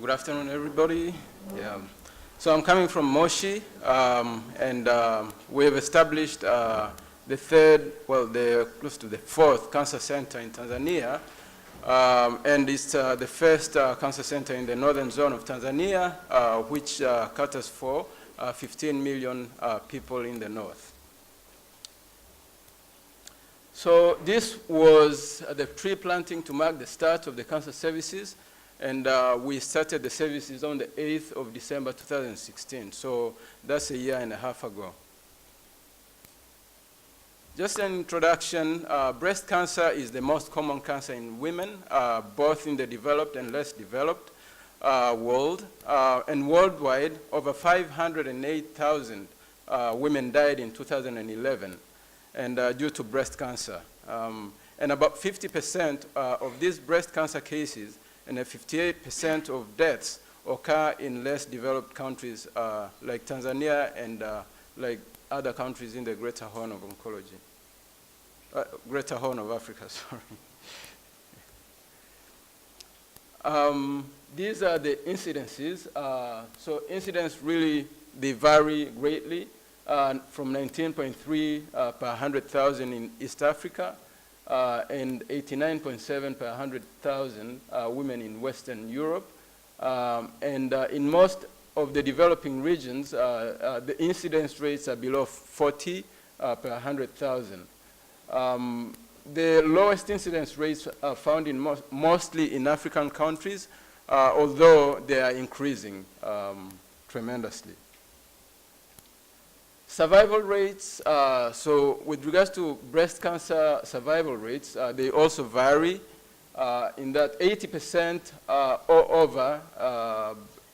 Good afternoon, everybody. Yeah. So I'm coming from Moshi, and we have established the close to the fourth cancer center in Tanzania, and it's the first cancer center in the northern zone of Tanzania, which caters for 15 million people in the north. So this was the tree planting to mark the start of the cancer services. And we started the services on the 8th of December 2016. So that's a year and a half ago. Just an introduction, breast cancer is the most common cancer in women, both in the developed and less developed world. And worldwide, over 508,000 women died in 2011 and due to breast cancer. And about 50% of these breast cancer cases and 58% of deaths occur in less developed countries like Tanzania and like other countries in the Greater Horn of Oncology. Greater Horn of Africa, sorry. These are the incidences. So incidence really, they vary greatly from 19.3 per 100,000 in East Africa, and 89.7 per 100,000 women in Western Europe. And in most of the developing regions, the incidence rates are below 40 per 100,000. The lowest incidence rates are found in mostly in African countries, although they are increasing tremendously. Survival rates, so with regards to breast cancer survival rates, they also vary in that 80% or over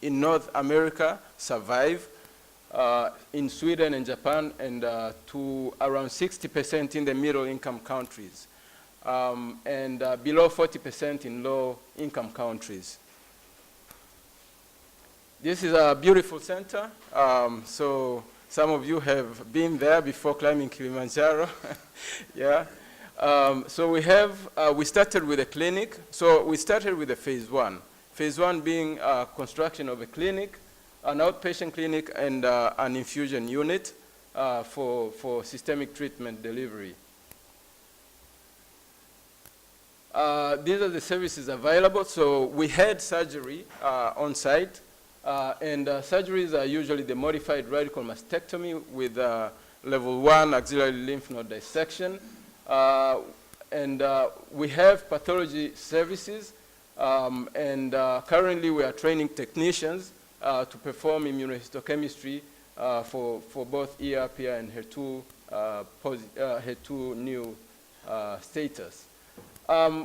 in North America survive, in Sweden and Japan, and to around 60% in the middle-income countries, and below 40% in low-income countries. This is a beautiful center. So some of you have been there before climbing Kilimanjaro. Yeah. So we started with a clinic. So we started with a phase one. Phase one being construction of a clinic, an outpatient clinic, and an infusion unit for systemic treatment delivery. These are the services available. So we had surgery on site. And surgeries are usually the modified radical mastectomy with level 1 axillary lymph node dissection. And we have pathology services, and currently we are training technicians to perform immunohistochemistry for both ER/PR and HER2 new status.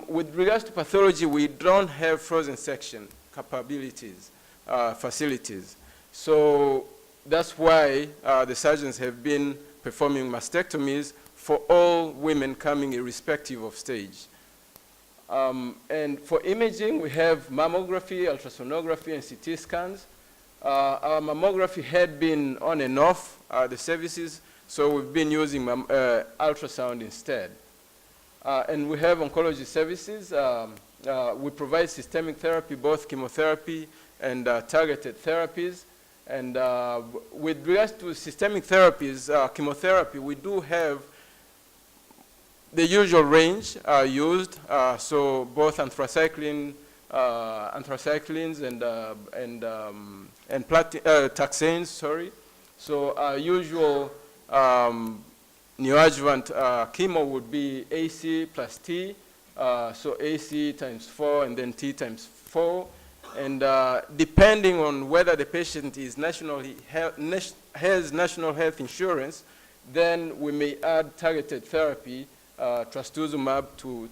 With regards to pathology, we don't have frozen section capabilities. Facilities. So that's why the surgeons have been performing mastectomies for all women coming irrespective of stage. And for imaging, we have mammography, ultrasonography, and CT scans. Our mammography had been on and off the services, so we've been using ultrasound instead. And we have oncology services. We provide systemic therapy, both chemotherapy and targeted therapies. And with regards to systemic therapies, chemotherapy, we do have the usual range used. So both anthracyclines and taxanes, sorry. So our usual neoadjuvant chemo would be AC plus T. So AC times 4 and then T times 4. And depending on whether the patient is has national health insurance, then we may add targeted therapy, trastuzumab, to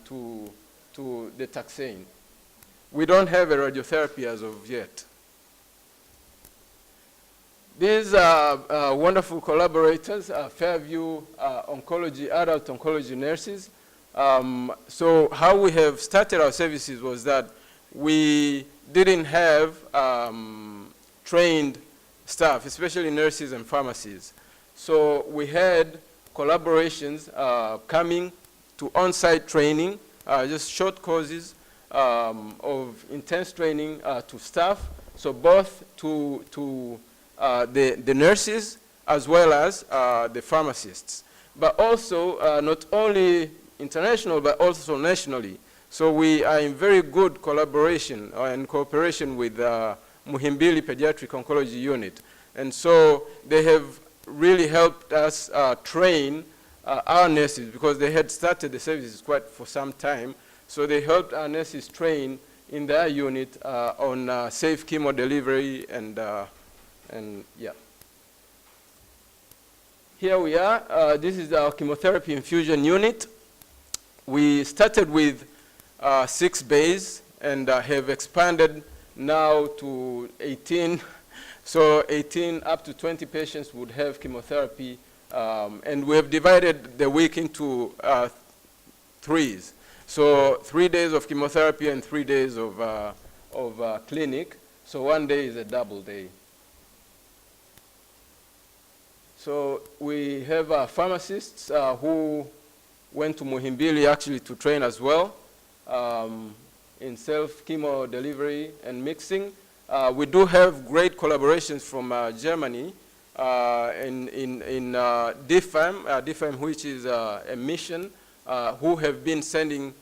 the taxane. We don't have a radiotherapy as of yet. These are wonderful collaborators, Fairview Oncology, adult oncology nurses. So how we have started our services was that we didn't have trained staff, especially nurses and pharmacies. So we had collaborations coming to on-site training, just short courses of intense training to staff So both to the nurses as well as the pharmacists. But also not only international, but also nationally. So we are in very good collaboration and cooperation with Muhimbili Pediatric Oncology Unit. And so they have really helped us train our nurses, because they had started the services quite for some time. So they helped our nurses train in their unit on safe chemo delivery and yeah. Here we are. This is our chemotherapy infusion unit. We started with 6 bays and have expanded now to 18. So 18 up to 20 patients would have chemotherapy. And we have divided the week into 3s. So 3 days of chemotherapy and 3 days of clinic. So 1 day is a double day. So we have pharmacists who went to Muhimbili actually to train as well in self-chemo delivery and mixing. We do have great collaborations from Germany in DFAM, which is a mission, who have been sending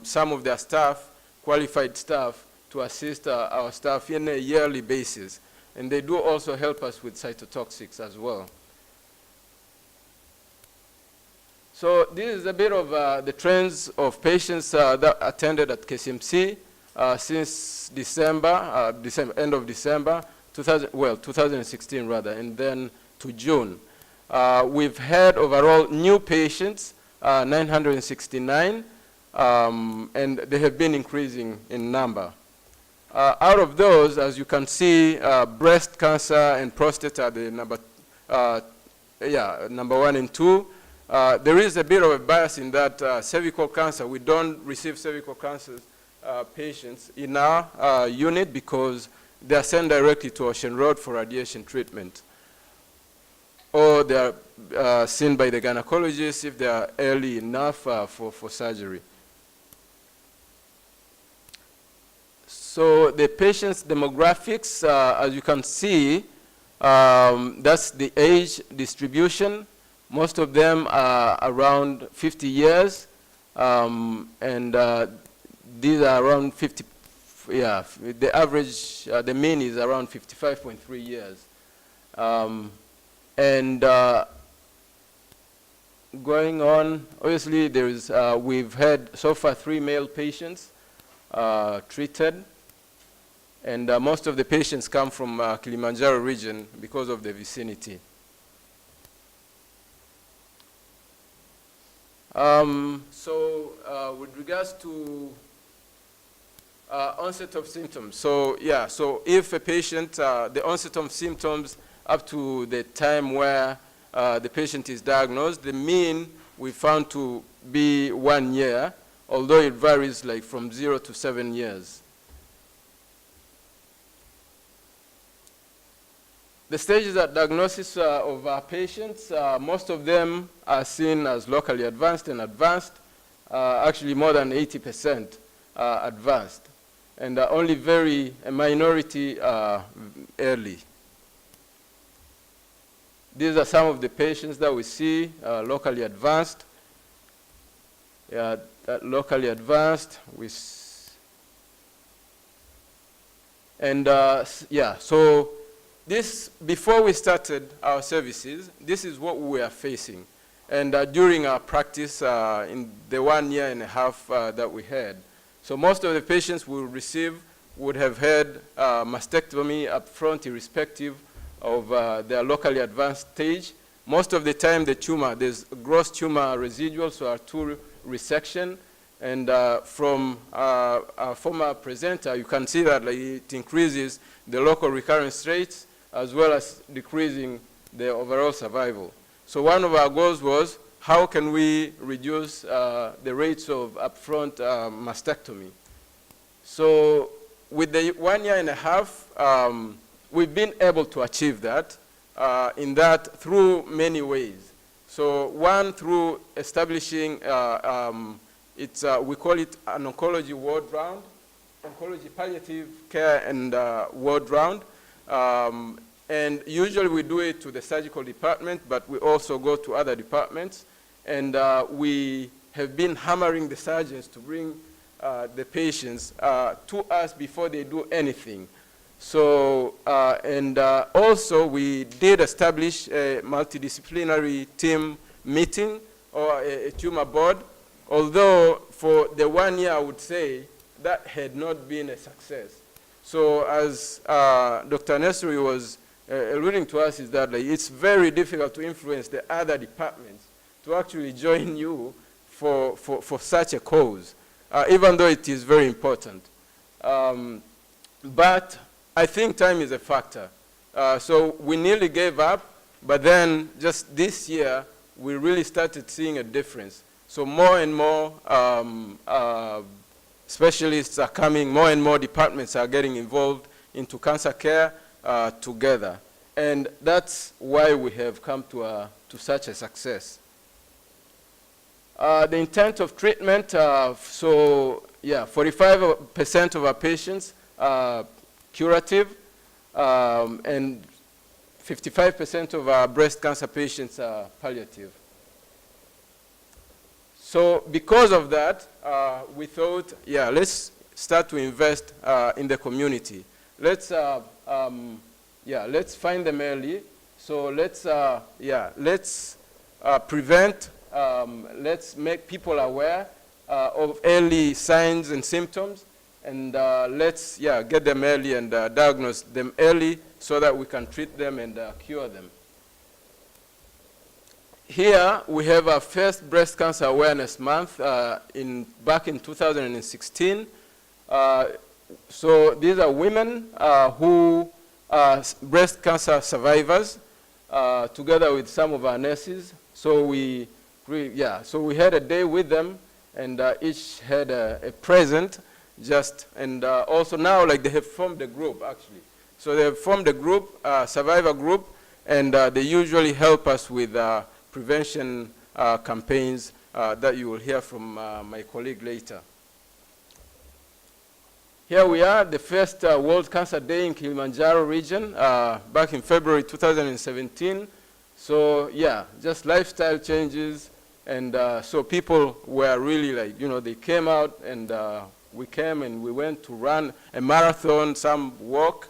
some of their staff, qualified staff, to assist our staff on a yearly basis. And they do also help us with cytotoxics as well. So this is a bit of the trends of patients that attended at KCMC since December, end of December, 2016 rather, and then to June. We've had overall new patients, 969, and they have been increasing in number. Out of those, as you can see, breast cancer and prostate are the number 1 and 2. There is a bit of a bias in that cervical cancer, we don't receive cervical cancer patients in our unit because they are sent directly to Ocean Road for radiation treatment. Or they are seen by the gynecologist if they are early enough for surgery. So the patient's demographics, as you can see, that's the age distribution. Most of them are around 50 years, and these are around 50, yeah, the average, the mean is around 55.3 years. Going on, obviously there is, we've had so far 3 male patients treated, and most of the patients come from Kilimanjaro region because of the vicinity. With regards to onset of symptoms, so yeah, so if a patient, the onset of symptoms up to the time where the patient is diagnosed, the mean we found to be 1 year, although it varies like from 0 to 7 years. The stages of diagnosis of our patients, most of them are seen as locally advanced and advanced, actually more than 80% advanced, and only a minority early. These are some of the patients that we see locally advanced. Yeah, locally advanced. Yeah, so this, before we started our services, this is what we were facing. And during our practice in the 1.5 years that we had. So most of the patients we would have had mastectomy up front, irrespective of their locally advanced stage. Most of the time the tumor, there's gross tumor residual, so R2 resection. And from our former presenter, you can see that it increases the local recurrence rates as well as decreasing the overall survival. So one of our goals was, how can we reduce the rates of upfront mastectomy? So with the 1.5 years, we've been able to achieve that, through many ways. So one, through establishing, we call it an oncology ward round. oncology, palliative care, and ward round. And usually we do it to the surgical department, but we also go to other departments. And we have been hammering the surgeons to bring the patients to us before they do anything. So, also we did establish a multidisciplinary team meeting or a tumor board, although for the 1 year I would say that had not been a success. So as Dr. Nesri was alluding to us is that like, it's very difficult to influence the other departments to actually join you for such a cause, even though it is very important. But I think time is a factor. So we nearly gave up, but then just this year, we really started seeing a difference. So more and more specialists are coming, more and more departments are getting involved into cancer care together. And that's why we have come to such a success. The intent of treatment, so yeah, 45% of our patients are curative, and 55% of our breast cancer patients are palliative. So because of that, we thought, yeah, let's start to invest in the community. Let's find them early. So let's prevent, let's make people aware of early signs and symptoms, and let's get them early and diagnose them early so that we can treat them and cure them. Here we have our first Breast Cancer Awareness Month back in 2016. So these are women who are breast cancer survivors, together with some of our nurses. So we had a day with them, and each had a present. And also now, like, they have formed a group, actually. So they have formed a group, survivor group, and they usually help us with prevention campaigns that you will hear from my colleague later. Here we are, the first World Cancer Day in Kilimanjaro region, back in February 2017. So yeah, just lifestyle changes, and so people were really like, they came out, and we came and we went to run a marathon, some walk,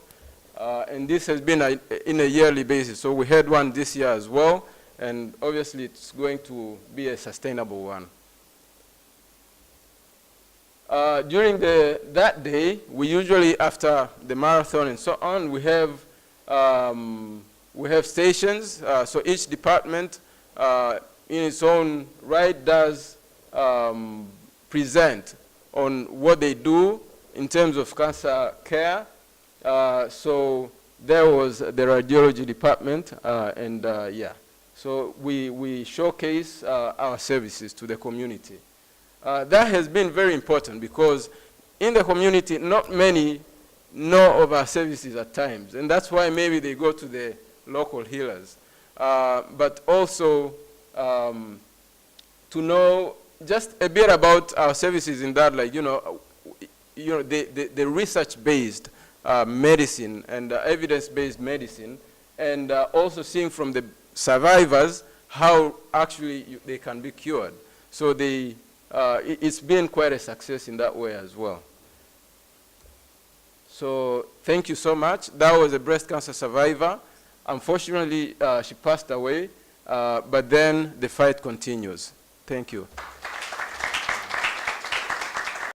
and this has been in a yearly basis. So we had one this year as well, and obviously it's going to be a sustainable one. During that day, we usually, after the marathon and so on, we have stations. So each department in its own right does present on what they do in terms of cancer care. So there was the radiology department, so we showcase our services to the community. That has been very important because in the community, not many know of our services at times, and that's why maybe they go to the local healers. But also to know just a bit about our services in that, like, the research-based medicine and evidence-based medicine, and also seeing from the survivors how actually they can be cured. So it's been quite a success in that way as well. So thank you so much. That was a breast cancer survivor. Unfortunately, she passed away, but then the fight continues. Thank you.